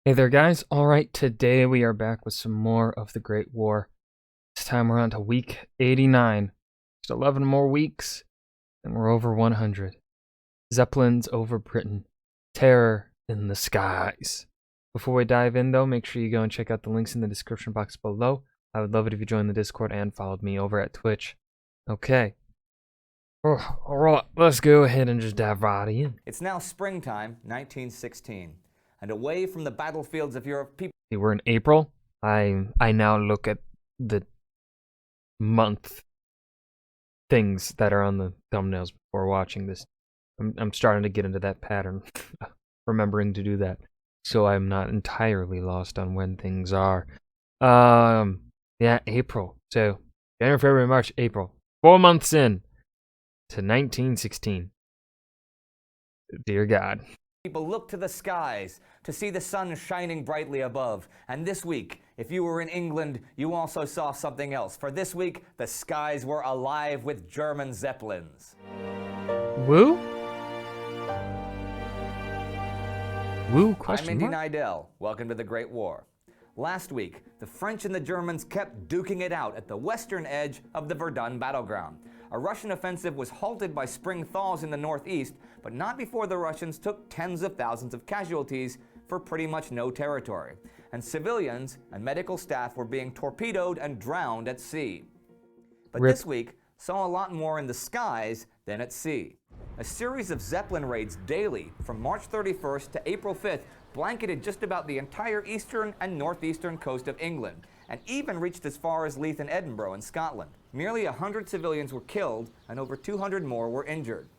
Hey there, guys. Alright, today we are back with some more of the Great War. This time we're on to week 89. Just 11 more weeks, and we're over 100. Zeppelins over Britain. Terror in the skies. Before we dive in, though, make sure you go and check out the links in the description box below. I would love it if you joined the Discord and followed me over at Twitch. Okay. Alright, let's go ahead and just dive right in. It's now springtime, 1916, and away from the battlefields of Europe, people... We're in April. I now look at the month things that are on the thumbnails before watching this. I'm starting to get into that pattern, remembering to do that, so I'm not entirely lost on when things are. Yeah, April. So January, February, March, April. 4 months in to 1916. Dear God. People look to the skies to see the sun shining brightly above. And this week, if you were in England, you also saw something else. For this week, the skies were alive with German Zeppelins. Woo? Woo? Question I'm Indy mark? Nidell. Welcome to the Great War. Last week, the French and the Germans kept duking it out at the western edge of the Verdun battleground. A Russian offensive was halted by spring thaws in the northeast, but not before the Russians took tens of thousands of casualties for pretty much no territory. And civilians and medical staff were being torpedoed and drowned at sea. But Rip. this week saw a lot more in the skies than at sea. A series of Zeppelin raids daily from March 31st to April 5th blanketed just about the entire eastern and northeastern coast of England, and even reached as far as Leith and Edinburgh in Scotland. Nearly 100 civilians were killed, and over 200 more were injured.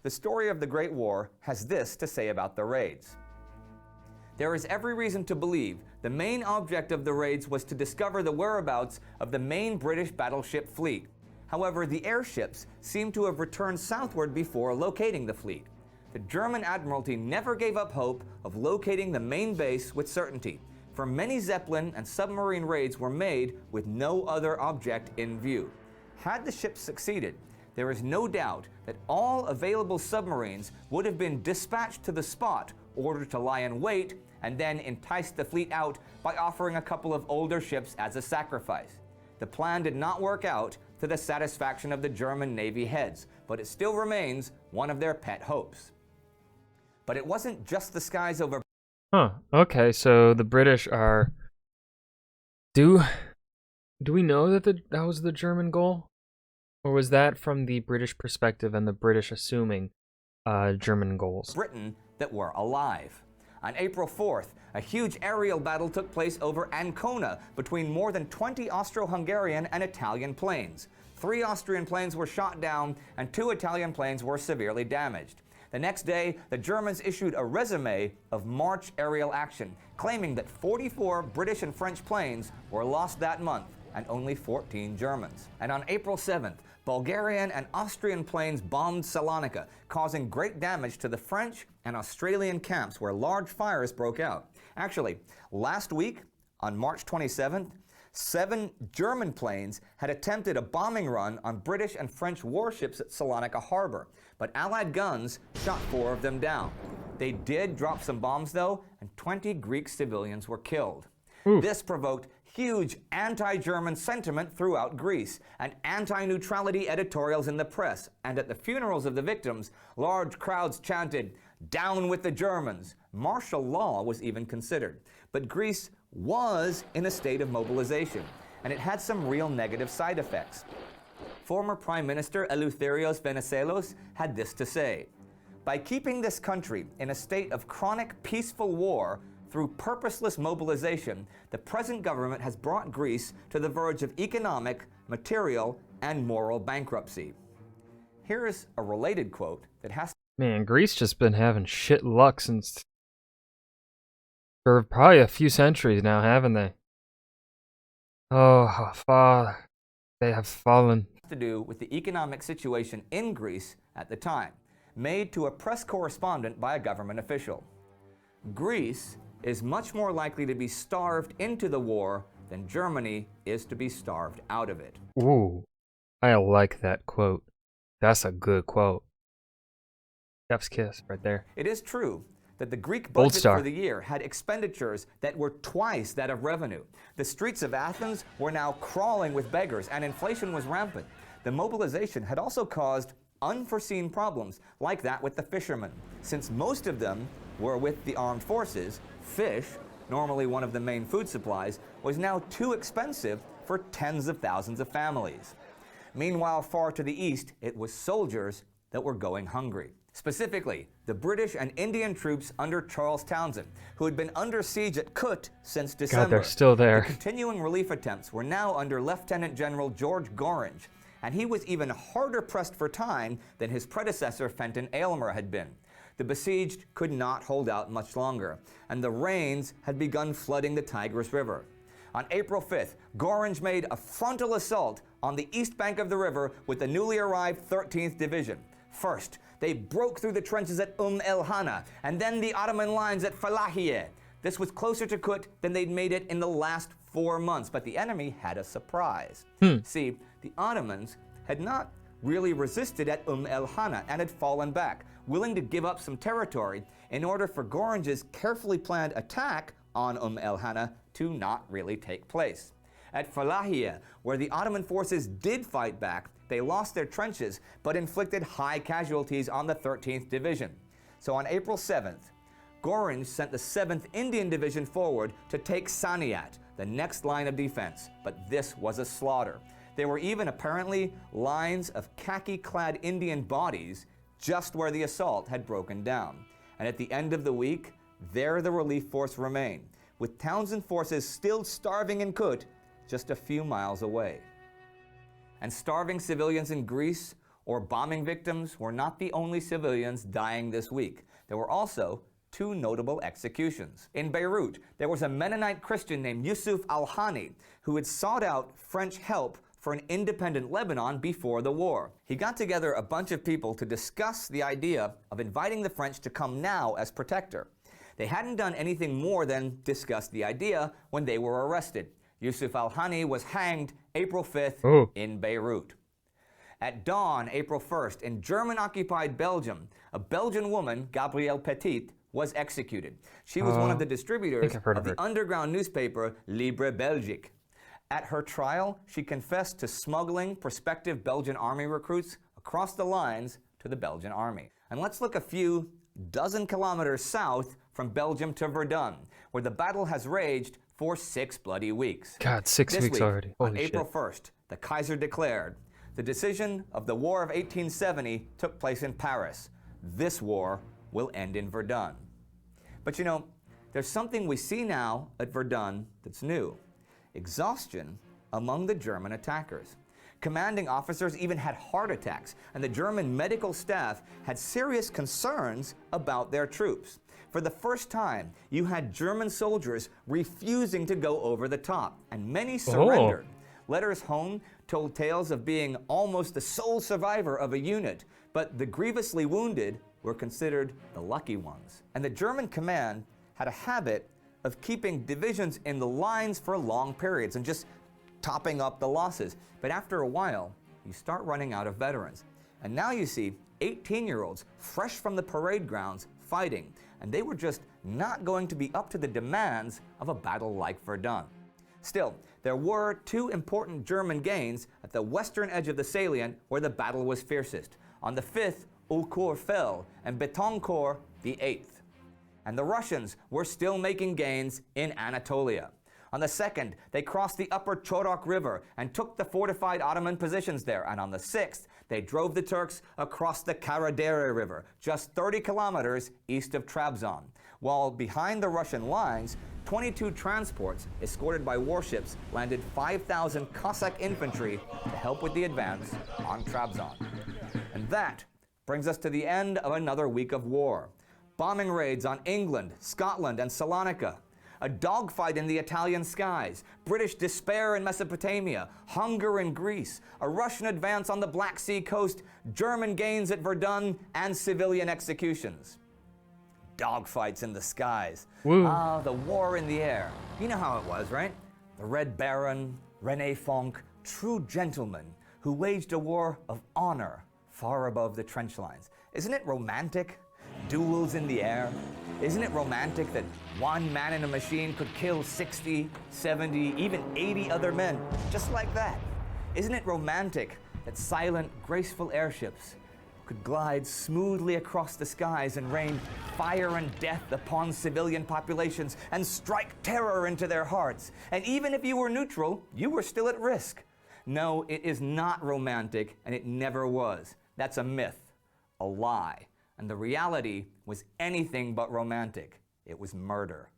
The story of the Great War has this to say about the raids. There is every reason to believe the main object of the raids was to discover the whereabouts of the main British battleship fleet. However, the airships seem to have returned southward before locating the fleet. The German Admiralty never gave up hope of locating the main base with certainty, for many Zeppelin and submarine raids were made with no other object in view. Had the ships succeeded, there is no doubt that all available submarines would have been dispatched to the spot, ordered to lie in wait, and then entice the fleet out by offering a couple of older ships as a sacrifice. The plan did not work out to the satisfaction of the German Navy heads, but it still remains one of their pet hopes. But it wasn't just the skies over... Huh. Okay, so the British are... Do we know that that was the German goal? Or was that from the British perspective and the British assuming German goals? Britain that were alive. On April 4th, a huge aerial battle took place over Ancona between more than 20 Austro-Hungarian and Italian planes. 3 Austrian planes were shot down and 2 Italian planes were severely damaged. The next day, the Germans issued a resume of March aerial action, claiming that 44 British and French planes were lost that month and only 14 Germans. And on April 7th, Bulgarian and Austrian planes bombed Salonika, causing great damage to the French and Australian camps where large fires broke out. Actually, last week, on March 27th, 7 German planes had attempted a bombing run on British and French warships at Salonika harbor, but Allied guns shot 4 of them down. They did drop some bombs though, and 20 Greek civilians were killed. Oof. This provoked huge anti-German sentiment throughout Greece, and anti-neutrality editorials in the press, and at the funerals of the victims, large crowds chanted, "Down with the Germans." Martial law was even considered. But Greece was in a state of mobilization, and it had some real negative side effects. Former Prime Minister Eleutherios Venizelos had this to say: "By keeping this country in a state of chronic peaceful war through purposeless mobilization, the present government has brought Greece to the verge of economic, material, and moral bankruptcy." Here is a related quote that has... Man, Greece just been having shit luck since... for probably a few centuries now, haven't they? Oh, Father, they have fallen. to do with the economic situation in Greece at the time, made to a press correspondent by a government official. Greece is much more likely to be starved into the war than Germany is to be starved out of it. Ooh, I like that quote. That's a good quote. Chef's kiss right there. It is true that the Greek Gold budget star. for the year had expenditures that were twice that of revenue. The streets of Athens were now crawling with beggars, and inflation was rampant. The mobilization had also caused unforeseen problems, like that with the fishermen. Since most of them were with the armed forces, fish, normally one of the main food supplies, was now too expensive for tens of thousands of families. Meanwhile, far to the east, it was soldiers that were going hungry. Specifically, the British and Indian troops under Charles Townshend, who had been under siege at Kut since December. God, they're still there. The continuing relief attempts were now under Lieutenant General George Gorringe, and he was even harder pressed for time than his predecessor Fenton Aylmer had been. The besieged could not hold out much longer, and the rains had begun flooding the Tigris River. On April 5th, Gorringe made a frontal assault on the east bank of the river with the newly arrived 13th Division. First, they broke through the trenches at el-Hana, and then the Ottoman lines at Falahiye. This was closer to Kut than they'd made it in the last 4 months, but the enemy had a surprise. See, the Ottomans had not really resisted at el-Hana and had fallen back, willing to give up some territory in order for Gorringe's carefully planned attack on el-Hana to not really take place. At Falahiye, where the Ottoman forces did fight back, they lost their trenches but inflicted high casualties on the 13th Division. So on April 7th, Gorringe sent the 7th Indian Division forward to take Saniyat, the next line of defense, but this was a slaughter. There were even apparently lines of khaki-clad Indian bodies just where the assault had broken down. And at the end of the week, there the relief force remained, with Townshend forces still starving in Kut, just a few miles away. And starving civilians in Greece or bombing victims were not the only civilians dying this week. There were also 2 notable executions. In Beirut, there was a Mennonite Christian named Yusuf al-Hani who had sought out French help for an independent Lebanon before the war. He got together a bunch of people to discuss the idea of inviting the French to come now as protector. They hadn't done anything more than discuss the idea when they were arrested. Yusuf al-Hani was hanged April 5th in Beirut. At dawn, April 1st, in German-occupied Belgium, a Belgian woman, Gabrielle Petit, was executed. She was one of the distributors of the underground newspaper Libre Belgique. At her trial, she confessed to smuggling prospective Belgian army recruits across the lines to the Belgian army. And let's look a few dozen kilometers south from Belgium to Verdun, where the battle has raged for 6 bloody weeks. God, 6 This weeks week, already. Holy on April 1st, the Kaiser declared, the decision of the War of 1870 took place in Paris. This war will end in Verdun. But you know, there's something we see now at Verdun that's new. Exhaustion among the German attackers. Commanding officers even had heart attacks, and the German medical staff had serious concerns about their troops. For the first time, you had German soldiers refusing to go over the top, and many surrendered. Letters home told tales of being almost the sole survivor of a unit, but the grievously wounded were considered the lucky ones. And the German command had a habit of keeping divisions in the lines for long periods and just topping up the losses. But after a while, you start running out of veterans. And now you see 18-year-olds fresh from the parade grounds fighting, and they were just not going to be up to the demands of a battle like Verdun. Still, there were 2 important German gains at the western edge of the salient where the battle was fiercest. On the 5th, Ulcourt fell, and Betoncourt the 8th. And the Russians were still making gains in Anatolia. On the 2nd, they crossed the upper Chorok River and took the fortified Ottoman positions there. And on the 6th, they drove the Turks across the Karadere River, just 30 kilometers east of Trabzon. While behind the Russian lines, 22 transports escorted by warships landed 5,000 Cossack infantry to help with the advance on Trabzon. And that brings us to the end of another week of war. Bombing raids on England, Scotland, and Salonika. A dogfight in the Italian skies, British despair in Mesopotamia, hunger in Greece, a Russian advance on the Black Sea coast, German gains at Verdun, and civilian executions. Dogfights in the skies. The war in the air. You know how it was, right? The Red Baron, René Fonck, true gentlemen who waged a war of honor far above the trench lines. Isn't it romantic? duels in the air? Isn't it romantic that one man in a machine could kill 60, 70, even 80 other men, just like that? Isn't it romantic that silent, graceful airships could glide smoothly across the skies and rain fire and death upon civilian populations and strike terror into their hearts? And even if you were neutral, you were still at risk. No, it is not romantic, and it never was. That's a myth, a lie. And the reality was anything but romantic. It was murder.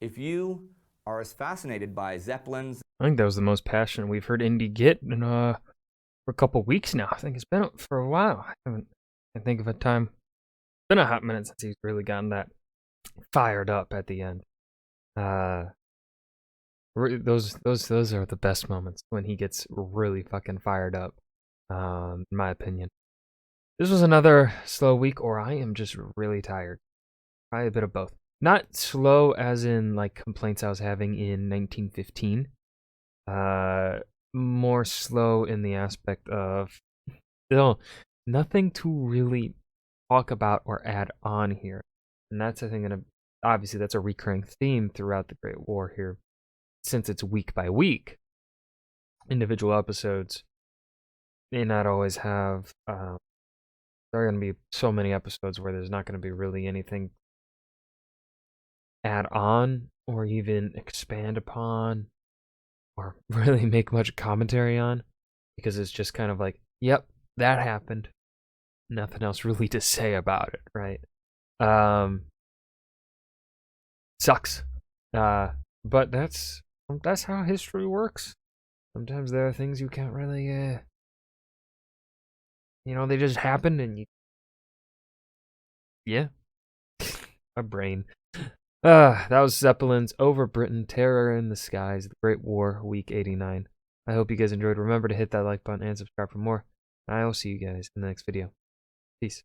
If you are as fascinated by Zeppelins... I think that was the most passionate we've heard Indy get in for a couple weeks now. I think it's been for a while. I can't think of a time. It's been a hot minute since he's really gotten that fired up at the end. Those are the best moments when he gets really fucking fired up, in my opinion. This was another slow week, or I am just really tired. Probably a bit of both. Not slow as in like complaints I was having in 1915. More slow in the aspect of still nothing to really talk about or add on here. And that's, I think, obviously that's a recurring theme throughout the Great War here. Since it's week by week, individual episodes may not always have... there are going to be so many episodes where there's not going to be really anything add on or even expand upon or really make much commentary on, because it's just kind of like, yep, that happened. Nothing else really to say about it, right? Sucks. But that's how history works. Sometimes there are things you can't really, they just happen and yeah. My brain. That was Zeppelins Over Britain, Terror in the Skies, The Great War, Week 89. I hope you guys enjoyed. Remember to hit that like button and subscribe for more. I will see you guys in the next video. Peace.